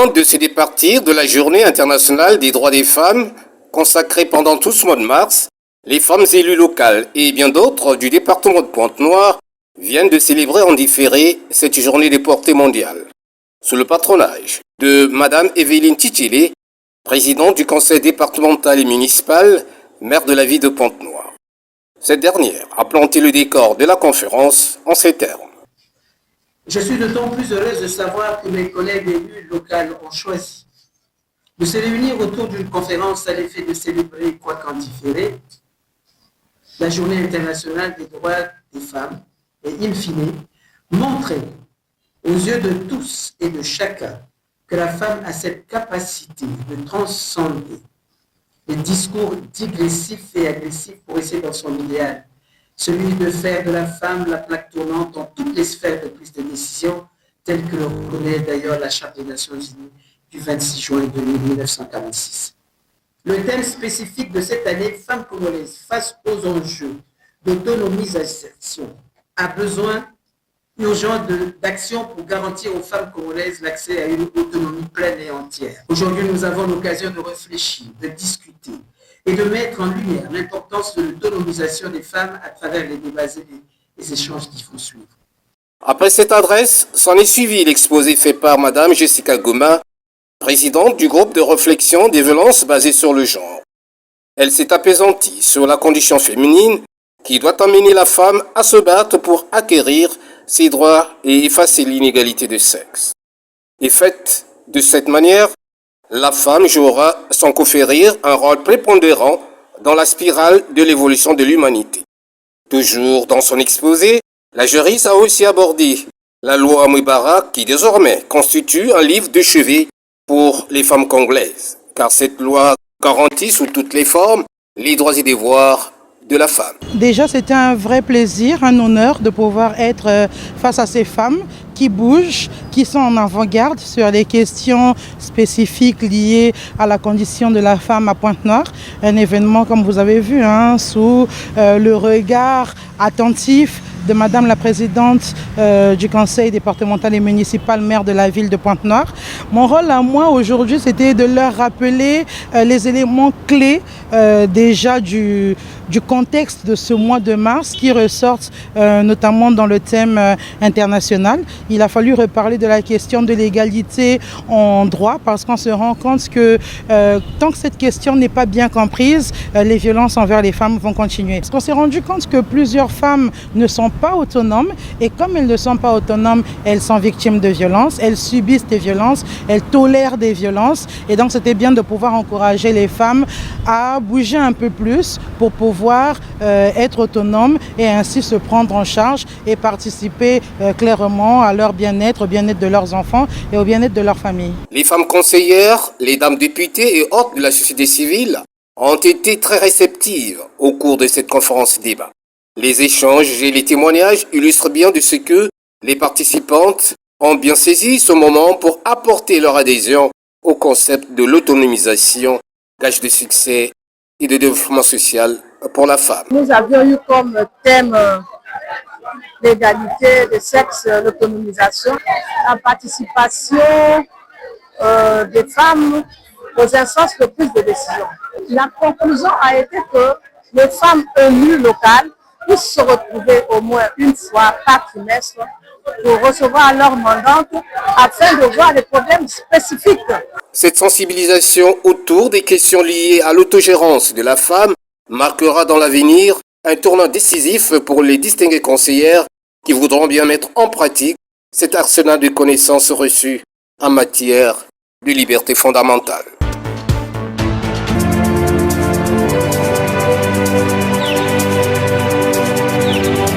temps de se départir de la Journée internationale des droits des femmes, consacrée pendant tout ce mois de mars, les femmes élues locales et bien d'autres du département de Pointe-Noire viennent de célébrer en différé cette journée de portée mondiale, sous le patronage de Madame Evelyne Titile, présidente du conseil départemental et municipal, maire de la ville de Pointe-Noire. Cette dernière a planté le décor de la conférence en ces termes. Je suis d'autant plus heureuse de savoir que mes collègues élus locaux ont choisi de se réunir autour d'une conférence à l'effet de célébrer, quoiqu'en différé, la Journée internationale des droits des femmes et, in fine, montrer aux yeux de tous et de chacun que la femme a cette capacité de transcender les discours digressifs et agressifs pour essayer dans son idéal, celui de faire de la femme la plaque tournante dans toutes les sphères de prise de décision, telle que le reconnaît d'ailleurs la Charte des Nations Unies du 26 juin 1946. Le thème spécifique de cette année, Femmes congolaises face aux enjeux d'autonomisation, a besoin urgent d'action pour garantir aux femmes congolaises l'accès à une autonomie pleine et entière. Aujourd'hui, nous avons l'occasion de réfléchir, de discuter et de mettre en lumière l'importance de l'autonomisation des femmes à travers les débats et les échanges qui vont suivre. Après cette adresse, s'en est suivi l'exposé fait par Madame Jessica Goma, présidente du groupe de réflexion des violences basées sur le genre. Elle s'est apaisantie sur la condition féminine qui doit amener la femme à se battre pour acquérir ses droits et effacer l'inégalité de sexe. Et faite de cette manière, la femme jouera sans conférir un rôle prépondérant dans la spirale de l'évolution de l'humanité. Toujours dans son exposé, la juriste a aussi abordé la loi Moubarak qui désormais constitue un livre de chevet pour les femmes congolaises, car cette loi garantit sous toutes les formes les droits et devoirs de la femme. Déjà, c'était un vrai plaisir, un honneur de pouvoir être face à ces femmes qui bougent, qui sont en avant-garde sur les questions spécifiques liées à la condition de la femme à Pointe-Noire. Un événement, comme vous avez vu, sous le regard attentif de Madame la Présidente du Conseil départemental et municipal, maire de la ville de Pointe-Noire. Mon rôle à moi aujourd'hui, c'était de leur rappeler les éléments clés déjà du contexte de ce mois de mars qui ressortent notamment dans le thème international. Il a fallu reparler de la question de l'égalité en droit parce qu'on se rend compte que tant que cette question n'est pas bien comprise, les violences envers les femmes vont continuer. Parce qu'on s'est rendu compte que plusieurs femmes ne sont pas autonomes et comme elles ne sont pas autonomes, elles sont victimes de violences, elles subissent des violences, elles tolèrent des violences et donc c'était bien de pouvoir encourager les femmes à bouger un peu plus pour pouvoir être autonomes et ainsi se prendre en charge et participer clairement à leur bien-être, au bien-être de leurs enfants et au bien-être de leur famille. Les femmes conseillères, les dames députées et autres de la société civile ont été très réceptives au cours de cette conférence débat. Les échanges et les témoignages illustrent bien de ce que les participantes ont bien saisi ce moment pour apporter leur adhésion au concept de l'autonomisation, gage de succès et de développement social pour la femme. Nous avions eu comme thème l'égalité de sexe, l'autonomisation, la participation des femmes aux instances de prise de décision. La conclusion a été que les femmes élues locales puissent se retrouver au moins une fois par trimestre pour recevoir leur mandante afin de voir les problèmes spécifiques. Cette sensibilisation autour des questions liées à l'autogérance de la femme marquera dans l'avenir un tournant décisif pour les distinguées conseillères qui voudront bien mettre en pratique cet arsenal de connaissances reçues en matière de liberté fondamentale.